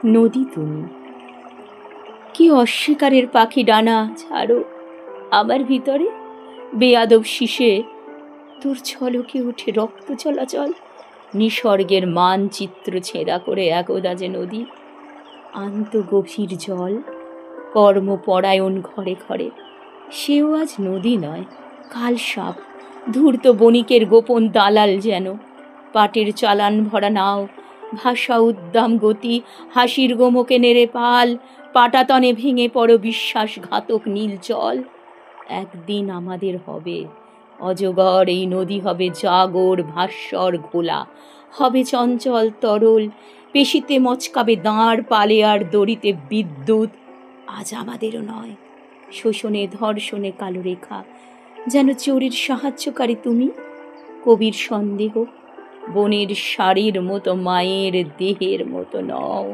নদী তুমি, কি অস্বীকারের পাখি ডানা ছাড়ো আমার ভিতরে, বেয়াদব শিশে তোর ঝলকে ওঠে রক্ত চলাচল, নিসর্গের মানচিত্র ছেঁড়া করে একদা যে নদী আন্ত গভীর জল, কর্মপরায়ণ ঘরে ঘরে, সেও আজ নদী নয় কাল সাপ, ধূর্ত বণিকের গোপন দালাল যেন, পাটের চালান ভরা নাও, ভাষা উদ্দাম গতি, হাসির গোমকে নেড়ে পাল, পাটাতনে ভেঙে পড়ো বিশ্বাসঘাতক নীল জল। একদিন আমাদের হবে অজগর, এই নদী হবে জাগর ভাস্বর ঘোলা, হবে চঞ্চল তরল, পেশিতে মচকাবে দাঁড়, পালে আর দড়িতে বিদ্যুৎ। আজ আমাদেরও নয়, শোষণে ধর্ষণে কালো রেখা, যেন চোরের সাহায্যকারী তুমি, কবির সন্দেহ বনের শাড়ির মতো মায়ের দেহের মতো নও।